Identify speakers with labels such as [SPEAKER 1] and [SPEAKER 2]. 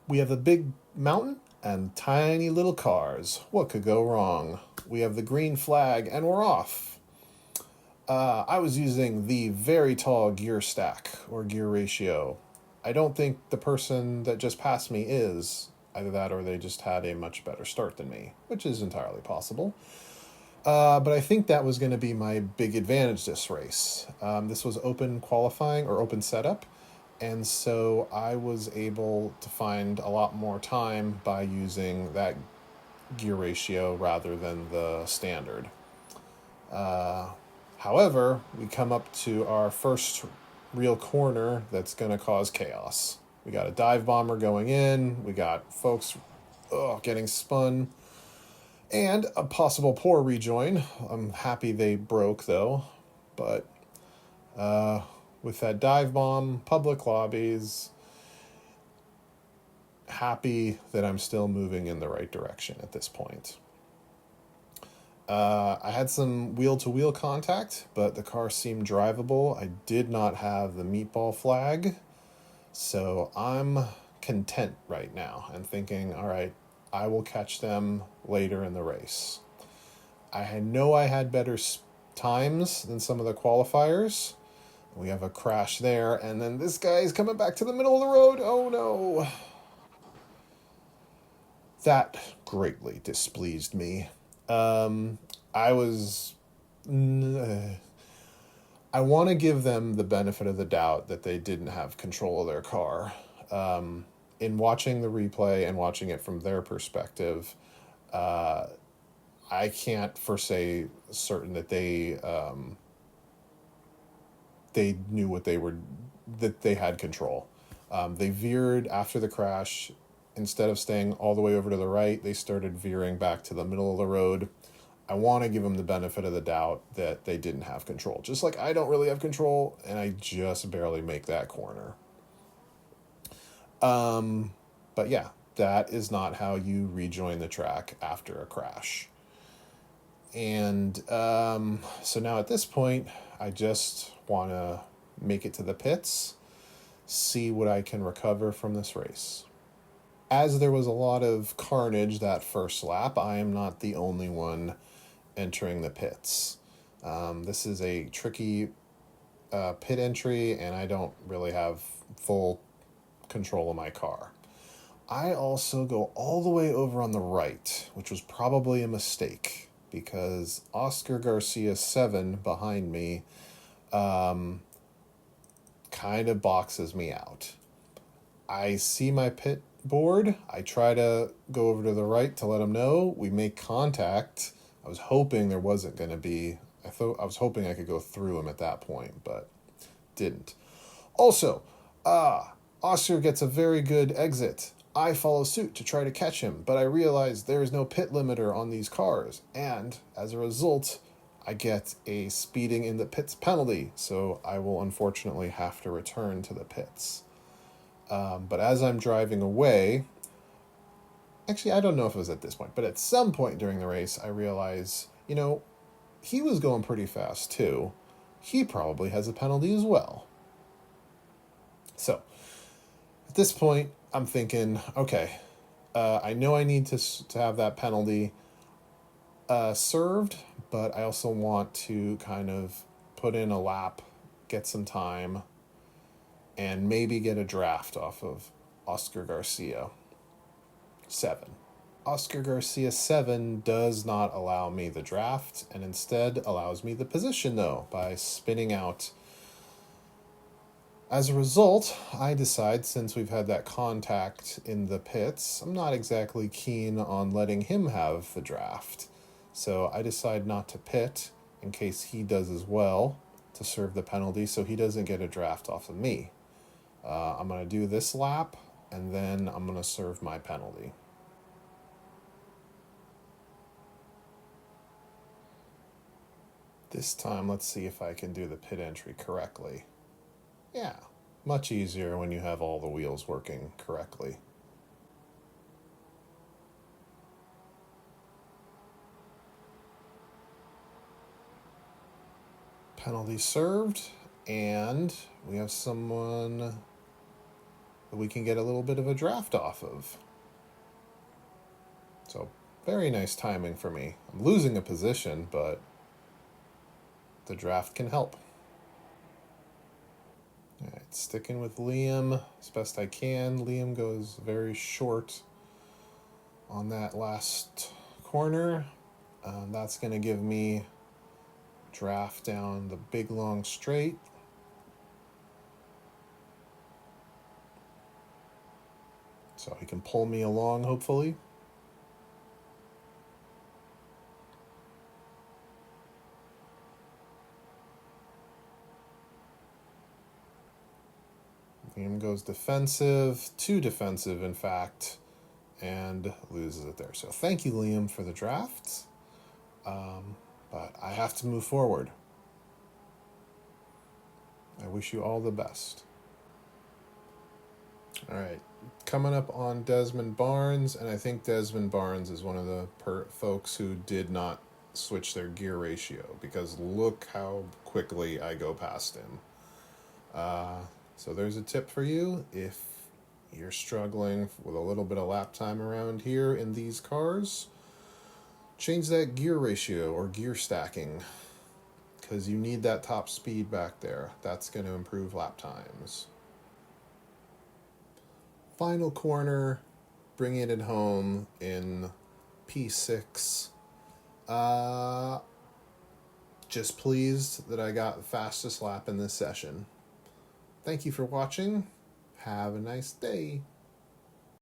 [SPEAKER 1] We have a big mountain and tiny little cars. What could go wrong? We have the green flag and we're off. I was using the very tall gear stack or gear ratio. I don't think the person that just passed me is. Either that or they just had a much better start than me, which is entirely possible. But I think that was going to be my big advantage this race. This was open qualifying or open setup, and so I was able to find a lot more time by using that gear ratio rather than the standard. Uh, However, we come up to our first real corner that's going to cause chaos. We got a dive bomber going in, we got folks getting spun, and a possible poor rejoin. I'm happy they broke though, but uh, with that dive bomb, public lobbies, happy that I'm still moving in the right direction at this point. I had some wheel to wheel contact, but the car seemed drivable. I did not have the meatball flag, so I'm content right now and thinking, all right, I will catch them later in the race. I know I had better times than some of the qualifiers. We have a crash there, and then this guy is coming back to the middle of the road. Oh no. That greatly displeased me. Um, I was. I want to give them the benefit of the doubt that they didn't have control of their car. In watching the replay and watching it from their perspective, uh, I can't for say certain that they knew what they were, that they had control. They veered after the crash. Instead of staying all the way over to the right, they started veering back to the middle of the road. I want to give them the benefit of the doubt that they didn't have control. Just like I don't really have control, and I just barely make that corner. But yeah, that is not how you rejoin the track after a crash. And so now at this point, I just want to make it to the pits, see what I can recover from this race. As there was a lot of carnage that first lap, I am not the only one entering the pits. This is a tricky pit entry, and I don't really have full control of my car. I also go all the way over on the right, which was probably a mistake because Oscar Garcia 7 behind me kind of boxes me out. I see my pit board. I try to go over to the right to let him know. We make contact. I was hoping there wasn't going to be. I was hoping I could go through him at that point, but didn't. Also, Oscar gets a very good exit. I follow suit to try to catch him, but I realize there is no pit limiter on these cars, and as a result, I get a speeding in the pits penalty, so I will unfortunately have to return to the pits. But as I'm driving away, actually, I don't know if it was at this point, but at some point during the race, I realize, he was going pretty fast too. He probably has a penalty as well. So, at this point, I'm thinking, okay, I know I need to have that penalty served, but I also want to kind of put in a lap, get some time, and maybe get a draft off of Oscar Garcia 7. Oscar Garcia 7 does not allow me the draft and instead allows me the position, though, by spinning out. As a result, I decide, since we've had that contact in the pits, I'm not exactly keen on letting him have the draft. So I decide not to pit in case he does as well to serve the penalty so he doesn't get a draft off of me. I'm going to do this lap and then I'm going to serve my penalty. This time, let's see if I can do the pit entry correctly. Yeah, much easier when you have all the wheels working correctly. Penalty served, and we have someone that we can get a little bit of a draft off of. So, very nice timing for me. I'm losing a position, but the draft can help. All right, sticking with Liam as best I can. Liam goes very short on that last corner. That's going to give me draft down the big long straight. So he can pull me along, hopefully. Liam goes defensive, too defensive, in fact, and loses it there. So thank you, Liam, for the draft. But I have to move forward. I wish you all the best. All right, coming up on Desmond Barnes, and I think Desmond Barnes is one of the folks who did not switch their gear ratio, because look how quickly I go past him. So there's a tip for you if you're struggling with a little bit of lap time around here in these cars. Change that gear ratio or gear stacking, because you need that top speed back there. That's going to improve lap times. Final corner, bringing it home in P6. Just pleased that I got the fastest lap in this session. Thank you for watching. Have a nice day.